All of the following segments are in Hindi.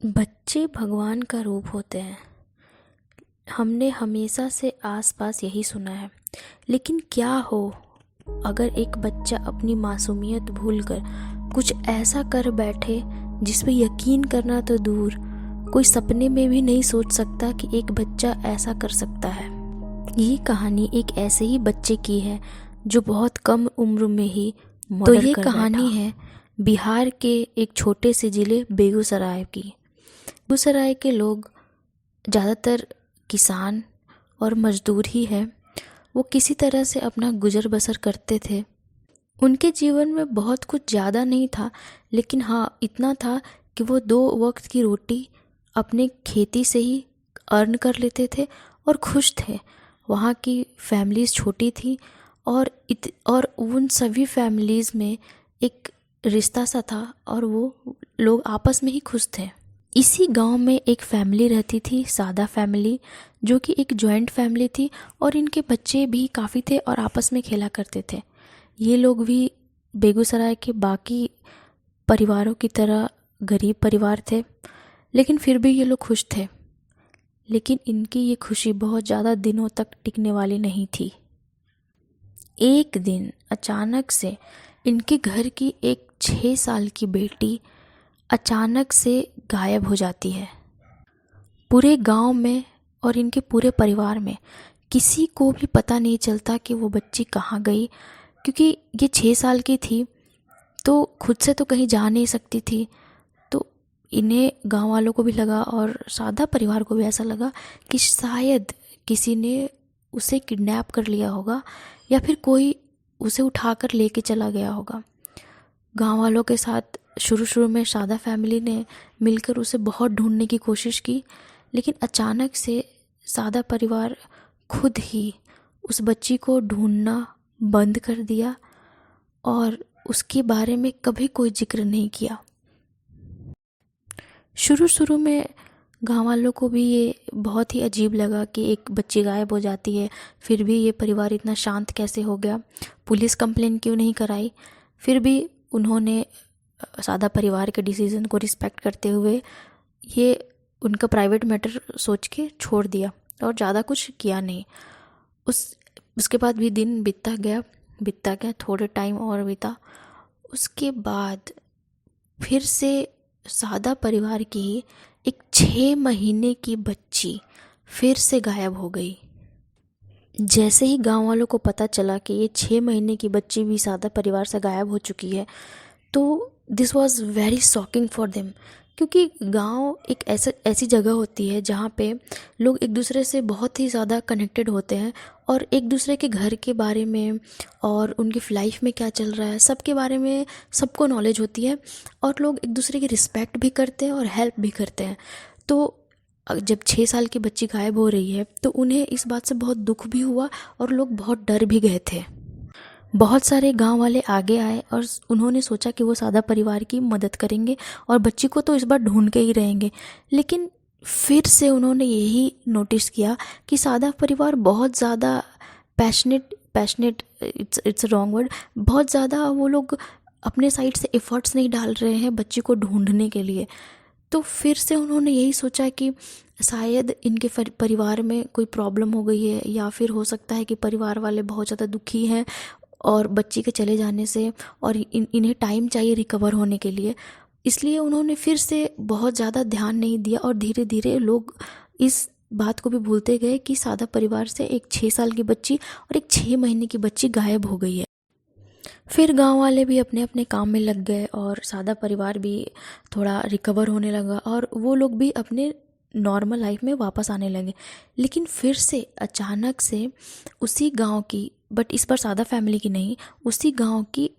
बच्चे भगवान का रूप होते हैं। हमने हमेशा से आसपास यही सुना है। लेकिन क्या हो अगर एक बच्चा अपनी मासूमियत भूलकर कुछ ऐसा कर बैठे जिस पे यकीन करना तो दूर, कोई सपने में भी नहीं सोच सकता कि एक बच्चा ऐसा कर सकता है। ये कहानी एक ऐसे ही बच्चे की है जो बहुत कम उम्र में ही मर्डर कर बैठा। कहानी है बिहार के एक छोटे से ज़िले बेगूसराय की। बेगूसराय के लोग ज़्यादातर किसान और मजदूर ही हैं। वो किसी तरह से अपना गुजर बसर करते थे। उनके जीवन में बहुत कुछ ज़्यादा नहीं था, लेकिन हाँ इतना था कि वो 2 वक्त की रोटी अपने खेती से ही अर्न कर लेते थे और खुश थे। वहाँ की फैमिलीज़ छोटी थी और उन सभी फैमिलीज़ में एक रिश्ता सा था और वो लोग आपस में ही खुश थे। इसी गांव में एक फैमिली रहती थी, सादा फैमिली, जो कि एक जॉइंट फैमिली थी और इनके बच्चे भी काफ़ी थे और आपस में खेला करते थे। ये लोग भी बेगूसराय के बाकी परिवारों की तरह गरीब परिवार थे, लेकिन फिर भी ये लोग खुश थे। लेकिन इनकी ये खुशी बहुत ज़्यादा दिनों तक टिकने वाली नहीं थी। एक दिन अचानक से इनके घर की एक 6 साल की बेटी अचानक से गायब हो जाती है। पूरे गांव में और इनके पूरे परिवार में किसी को भी पता नहीं चलता कि वो बच्ची कहाँ गई, क्योंकि ये 6 साल की थी तो खुद से तो कहीं जा नहीं सकती थी। तो इन्हें गांव वालों को भी लगा और सादा परिवार को भी ऐसा लगा कि शायद किसी ने उसे किडनैप कर लिया होगा या फिर कोई उसे उठाकर लेके चला गया होगा। गांव वालों के साथ शुरू में सादा फैमिली ने मिलकर उसे बहुत ढूंढने की कोशिश की, लेकिन अचानक से सादा परिवार खुद ही उस बच्ची को ढूंढना बंद कर दिया और उसके बारे में कभी कोई जिक्र नहीं किया। शुरू में गाँव वालों को भी ये बहुत ही अजीब लगा कि एक बच्ची गायब हो जाती है, फिर भी ये परिवार इतना शांत कैसे हो गया, पुलिस कंप्लेन क्यों नहीं कराई। फिर भी उन्होंने सादा परिवार के डिसीज़न को रिस्पेक्ट करते हुए ये उनका प्राइवेट मैटर सोच के छोड़ दिया और ज़्यादा कुछ किया नहीं। उसके बाद भी दिन बीतता गया, थोड़े टाइम और बीता। उसके बाद फिर से सादा परिवार की एक 6 महीने की बच्ची फिर से गायब हो गई। जैसे ही गांव वालों को पता चला कि ये 6 महीने की बच्ची भी सादा परिवार से गायब हो चुकी है, तो this was very shocking for them. क्योंकि गांव एक ऐसी जगह होती है जहाँ पे लोग एक दूसरे से बहुत ही ज़्यादा कनेक्टेड होते हैं और एक दूसरे के घर के बारे में और उनकी लाइफ में क्या चल रहा है सब के बारे में सबको नॉलेज होती है और लोग एक दूसरे की रिस्पेक्ट भी करते हैं और हेल्प भी करते हैं। तो जब 6 साल की बच्ची गायब हो रही है तो उन्हें इस बात से बहुत दुख भी हुआ और लोग बहुत डर भी गए थे। बहुत सारे गांव वाले आगे आए और उन्होंने सोचा कि वो सादा परिवार की मदद करेंगे और बच्ची को तो इस बार ढूंढ के ही रहेंगे। लेकिन फिर से उन्होंने यही नोटिस किया कि सादा परिवार बहुत ज़्यादा पैशनेट इट्स रॉन्ग वर्ड, बहुत ज़्यादा वो लोग अपने साइड से एफर्ट्स नहीं डाल रहे हैं बच्ची को ढूंढने के लिए। तो फिर से उन्होंने यही सोचा कि शायद इनके परिवार में कोई प्रॉब्लम हो गई है या फिर हो सकता है कि परिवार वाले बहुत ज़्यादा दुखी हैं और बच्ची के चले जाने से और इन्हें टाइम चाहिए रिकवर होने के लिए। इसलिए उन्होंने फिर से बहुत ज़्यादा ध्यान नहीं दिया और धीरे धीरे लोग इस बात को भी भूलते गए कि सादा परिवार से एक 6 साल की बच्ची और एक 6 महीने की बच्ची गायब हो गई है। फिर गांव वाले भी अपने अपने काम में लग गए और सादा परिवार भी थोड़ा रिकवर होने लगा और वो लोग भी अपने नॉर्मल लाइफ में वापस आने लगे। लेकिन फिर से अचानक से उसी गांव की, बट इस बार सादा फैमिली की नहीं, उसी गांव की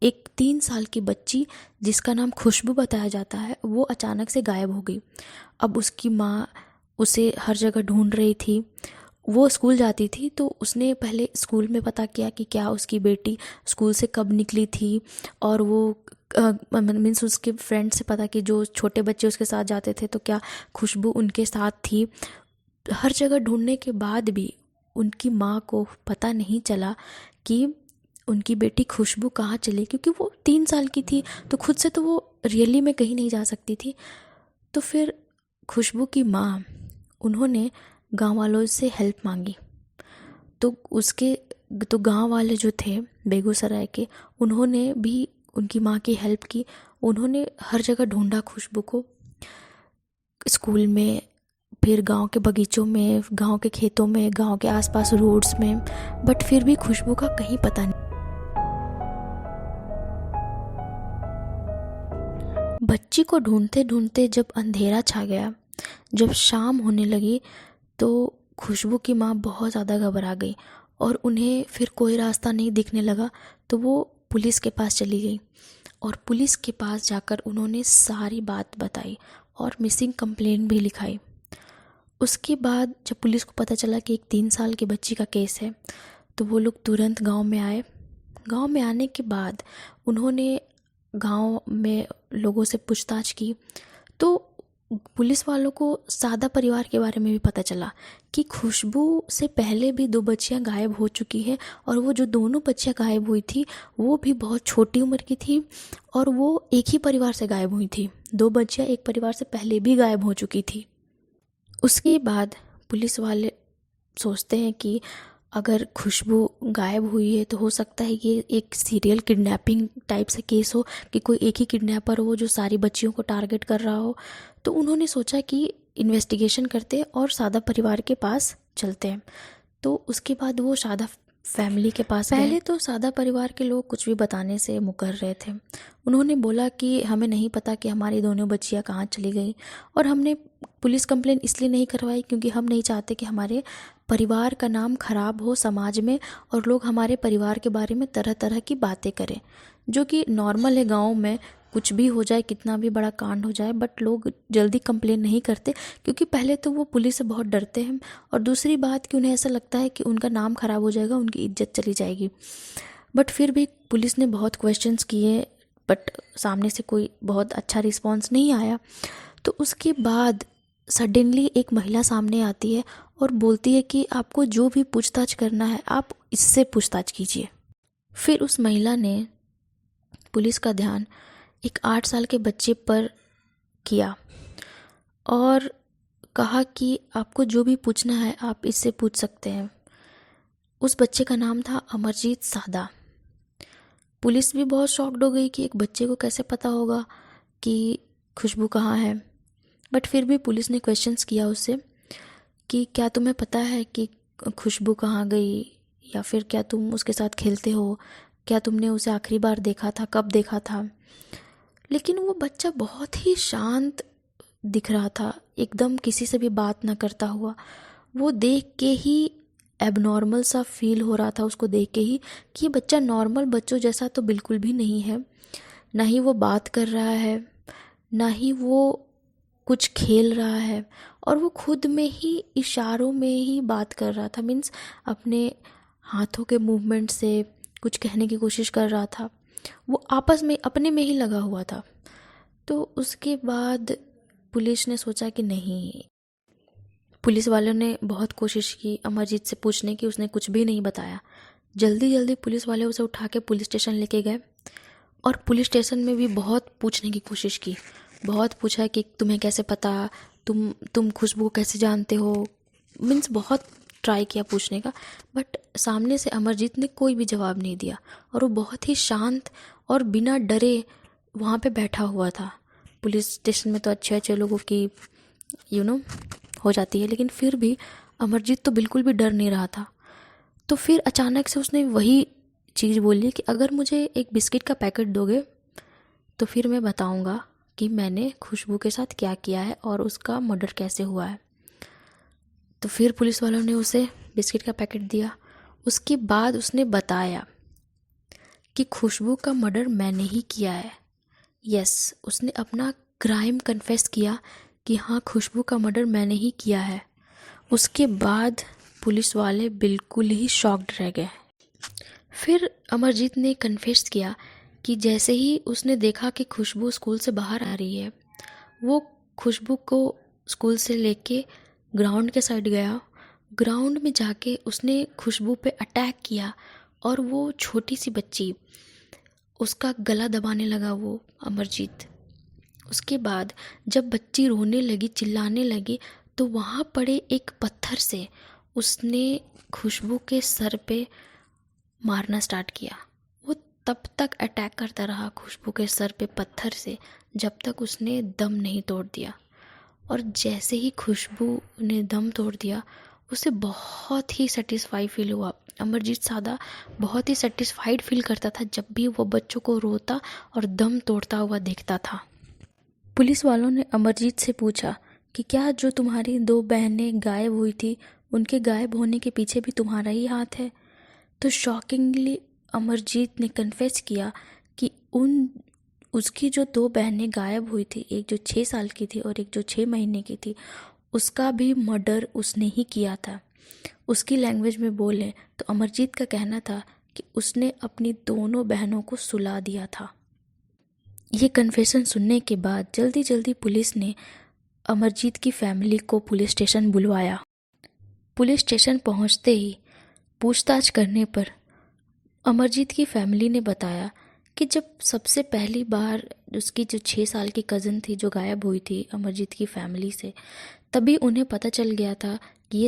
एक 3 साल की बच्ची जिसका नाम खुशबू बताया जाता है, वो अचानक से गायब हो गई। अब उसकी माँ उसे हर जगह ढूंढ रही थी। वो स्कूल जाती थी तो उसने पहले स्कूल में पता किया कि क्या उसकी बेटी स्कूल से कब निकली थी और वो मीन्स उसके फ्रेंड से पता कि जो छोटे बच्चे उसके साथ जाते थे तो क्या खुशबू उनके साथ थी। हर जगह ढूंढने के बाद भी उनकी माँ को पता नहीं चला कि उनकी बेटी खुशबू कहाँ चली, क्योंकि वो 3 साल की थी तो खुद से तो वो रियली में कहीं नहीं जा सकती थी। तो फिर खुशबू की माँ, उन्होंने गांव वालों से हेल्प मांगी। तो उसके तो गांव वाले जो थे बेगूसराय के, उन्होंने भी उनकी माँ की हेल्प की। उन्होंने हर जगह ढूंढा खुशबू को, स्कूल में, फिर गांव के बगीचों में, गांव के खेतों में, गांव के आसपास रोड्स में, बट फिर भी खुशबू का कहीं पता नहीं। बच्ची को ढूंढते ढूंढते जब अंधेरा छा गया, जब शाम होने लगी, तो खुशबू की माँ बहुत ज़्यादा घबरा गई और उन्हें फिर कोई रास्ता नहीं दिखने लगा। तो वो पुलिस के पास चली गई और पुलिस के पास जाकर उन्होंने सारी बात बताई और मिसिंग कंप्लेंट भी लिखाई। उसके बाद जब पुलिस को पता चला कि एक 3 साल की बच्ची का केस है, तो वो लोग तुरंत गांव में आए। गांव में आने के बाद उन्होंने गांव में लोगों से पूछताछ की, तो पुलिस वालों को सादा परिवार के बारे में भी पता चला कि खुशबू से पहले भी 2 बच्चियां गायब हो चुकी हैं, और वो जो दोनों बच्चियां गायब हुई थी वो भी बहुत छोटी उम्र की थी और वो एक ही परिवार से गायब हुई थी। 2 बच्चियां एक परिवार से पहले भी गायब हो चुकी थी। उसके बाद पुलिस वाले सोचते हैं कि अगर खुशबू गायब हुई है तो हो सकता है ये एक सीरियल किडनैपिंग टाइप से केस हो, कि कोई एक ही किडनैपर हो जो सारी बच्चियों को टारगेट कर रहा हो। तो उन्होंने सोचा कि इन्वेस्टिगेशन करते हैं और सादा परिवार के पास चलते हैं। तो उसके बाद वो सादा फैमिली के पास गए। पहले तो सादा परिवार के लोग कुछ भी बताने से मुकर रहे थे। उन्होंने बोला कि हमें नहीं पता कि हमारी दोनों बच्चियां कहाँ चली गई, और हमने पुलिस कंप्लेंट इसलिए नहीं करवाई क्योंकि हम नहीं चाहते कि हमारे परिवार का नाम खराब हो समाज में और लोग हमारे परिवार के बारे में तरह तरह की बातें करें, जो कि नॉर्मल है गाँव में। कुछ भी हो जाए, कितना भी बड़ा कांड हो जाए, बट लोग जल्दी कंप्लेन नहीं करते क्योंकि पहले तो वो पुलिस से बहुत डरते हैं, और दूसरी बात कि उन्हें ऐसा लगता है कि उनका नाम खराब हो जाएगा, उनकी इज्जत चली जाएगी। बट फिर भी पुलिस ने बहुत क्वेश्चंस किए, बट सामने से कोई बहुत अच्छा रिस्पॉन्स नहीं आया। तो उसके बाद सडनली एक महिला सामने आती है और बोलती है कि आपको जो भी पूछताछ करना है आप इससे पूछताछ कीजिए। फिर उस महिला ने पुलिस का ध्यान एक 8 साल के बच्चे पर किया और कहा कि आपको जो भी पूछना है आप इससे पूछ सकते हैं। उस बच्चे का नाम था अमरजीत सादा। पुलिस भी बहुत शॉक्ड हो गई कि एक बच्चे को कैसे पता होगा कि खुशबू कहाँ है। बट फिर भी पुलिस ने क्वेश्चंस किया उससे कि क्या तुम्हें पता है कि खुशबू कहाँ गई, या फिर क्या तुम उसके साथ खेलते हो, क्या तुमने उसे आखिरी बार देखा था, कब देखा था। लेकिन वो बच्चा बहुत ही शांत दिख रहा था, एकदम किसी से भी बात ना करता हुआ। वो देख के ही एबनॉर्मल सा फील हो रहा था उसको देख के ही कि ये बच्चा नॉर्मल बच्चों जैसा तो बिल्कुल भी नहीं है। ना ही वो बात कर रहा है, ना ही वो कुछ खेल रहा है, और वो खुद में ही इशारों में ही बात कर रहा था। मीन्स अपने हाथों के मूवमेंट से कुछ कहने की कोशिश कर रहा था। वो आपस में अपने में ही लगा हुआ था। तो उसके बाद पुलिस ने सोचा कि नहीं, पुलिस वालों ने बहुत कोशिश की अमरजीत से पूछने की, उसने कुछ भी नहीं बताया। जल्दी जल्दी पुलिस वाले उसे उठा के पुलिस स्टेशन लेके गए, और पुलिस स्टेशन में भी बहुत पूछने की कोशिश की। बहुत पूछा कि तुम्हें कैसे पता, तुम खुशबू को कैसे जानते हो। मीन्स बहुत ट्राई किया पूछने का, बट सामने से अमरजीत ने कोई भी जवाब नहीं दिया, और वो बहुत ही शांत और बिना डरे वहाँ पे बैठा हुआ था। पुलिस स्टेशन में तो अच्छे अच्छे लोगों की हो जाती है, लेकिन फिर भी अमरजीत तो बिल्कुल भी डर नहीं रहा था। तो फिर अचानक से उसने वही चीज़ बोली कि अगर मुझे एक बिस्किट का पैकेट दोगे तो फिर मैं बताऊंगा कि मैंने खुशबू के साथ क्या किया है और उसका मर्डर कैसे हुआ है। तो फिर पुलिस वालों ने उसे बिस्किट का पैकेट दिया। उसके बाद उसने बताया कि खुशबू का मर्डर मैंने ही किया है। यस, उसने अपना क्राइम कन्फेस किया कि हाँ, खुशबू का मर्डर मैंने ही किया है। उसके बाद पुलिस वाले बिल्कुल ही शॉक्ड रह गए। फिर अमरजीत ने कन्फेस किया कि जैसे ही उसने देखा कि खुशबू स्कूल से बाहर आ रही है, वो खुशबू को स्कूल से लेके ग्राउंड के साइड गया। ग्राउंड में जाके उसने खुशबू पे अटैक किया, और वो छोटी सी बच्ची, उसका गला दबाने लगा वो अमरजीत। उसके बाद जब बच्ची रोने लगी, चिल्लाने लगी, तो वहाँ पड़े एक पत्थर से उसने खुशबू के सर पे मारना स्टार्ट किया। वो तब तक अटैक करता रहा खुशबू के सर पे पत्थर से जब तक उसने दम नहीं तोड़ दिया। और जैसे ही खुशबू ने दम तोड़ दिया, उसे बहुत ही सेटिस्फाई फील हुआ। अमरजीत सादा बहुत ही सेटिस्फाइड फील करता था जब भी वो बच्चों को रोता और दम तोड़ता हुआ देखता था। पुलिस वालों ने अमरजीत से पूछा कि क्या जो तुम्हारी 2 बहनें गायब हुई थी, उनके गायब होने के पीछे भी तुम्हारा ही हाथ है? तो शॉकिंगली अमरजीत ने कन्फेस किया कि उसकी जो 2 बहनें गायब हुई थी, एक जो 6 साल की थी और एक जो 6 महीने की थी, उसका भी मर्डर उसने ही किया था। उसकी लैंग्वेज में बोले तो अमरजीत का कहना था कि उसने अपनी दोनों बहनों को सुला दिया था। ये कन्फेशन सुनने के बाद जल्दी जल्दी पुलिस ने अमरजीत की फैमिली को पुलिस स्टेशन बुलवाया। पुलिस स्टेशन पहुंचते ही पूछताछ करने पर अमरजीत की फैमिली ने बताया कि जब सबसे पहली बार उसकी जो 6 साल की कज़न थी जो गायब हुई थी अमरजीत की फैमिली से, तभी उन्हें पता चल गया था कि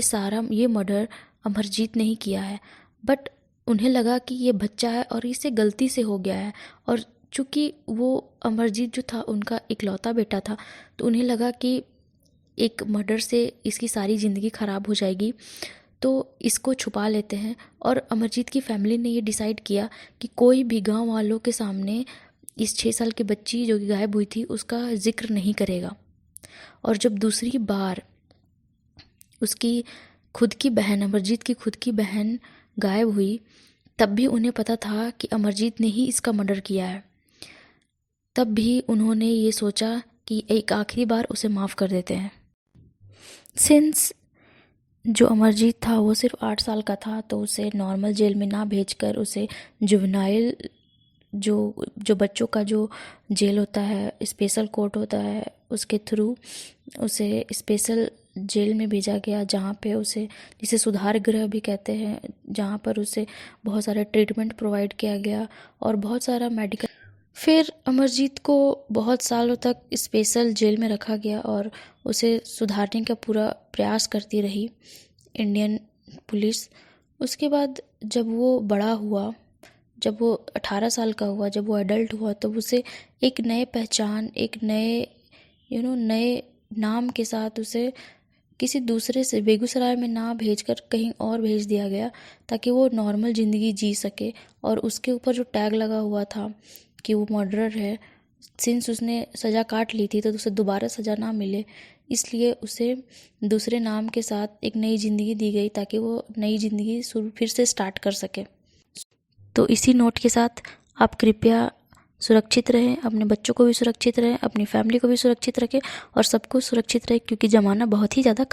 ये मर्डर अमरजीत ने ही किया है। बट उन्हें लगा कि ये बच्चा है और इसे गलती से हो गया है, और चूँकि वो अमरजीत जो था उनका इकलौता बेटा था, तो उन्हें लगा कि एक मर्डर से इसकी सारी ज़िंदगी ख़राब हो जाएगी, तो इसको छुपा लेते हैं। और अमरजीत की फैमिली ने ये डिसाइड किया कि कोई भी गांव वालों के सामने इस 6 साल की बच्ची जो कि गायब हुई थी उसका जिक्र नहीं करेगा। और जब दूसरी बार उसकी खुद की बहन, अमरजीत की खुद की बहन गायब हुई, तब भी उन्हें पता था कि अमरजीत ने ही इसका मर्डर किया है। तब भी उन्होंने ये सोचा कि एक आखिरी बार उसे माफ़ कर देते हैं। सिंस जो अमरजीत था वो सिर्फ 8 साल का था, तो उसे नॉर्मल जेल में ना भेजकर उसे जुवेनाइल जो बच्चों का जो जेल होता है, स्पेशल कोर्ट होता है, उसके थ्रू उसे स्पेशल जेल में भेजा गया, जहाँ पे उसे, जिसे सुधार गृह भी कहते हैं, जहाँ पर उसे बहुत सारा ट्रीटमेंट प्रोवाइड किया गया और बहुत सारा मेडिकल। फिर अमरजीत को बहुत सालों तक स्पेशल जेल में रखा गया और उसे सुधारने का पूरा प्रयास करती रही इंडियन पुलिस। उसके बाद जब वो बड़ा हुआ, जब वो 18 साल का हुआ, जब वो एडल्ट हुआ, तब उसे एक नए पहचान, एक नए नए नाम के साथ उसे किसी दूसरे से बेगूसराय में ना भेजकर कहीं और भेज दिया गया, ताकि वो नॉर्मल ज़िंदगी जी सके। और उसके ऊपर जो टैग लगा हुआ था कि वो मर्डरर है, सिंस उसने सज़ा काट ली थी तो उसे दोबारा सज़ा ना मिले, इसलिए उसे दूसरे नाम के साथ एक नई ज़िंदगी दी गई, ताकि वो नई ज़िंदगी फिर से स्टार्ट कर सके। तो इसी नोट के साथ आप कृपया सुरक्षित रहें, अपने बच्चों को भी सुरक्षित रहें, अपनी फैमिली को भी सुरक्षित रखें और सबको सुरक्षित रहें, क्योंकि ज़माना बहुत ही ज़्यादा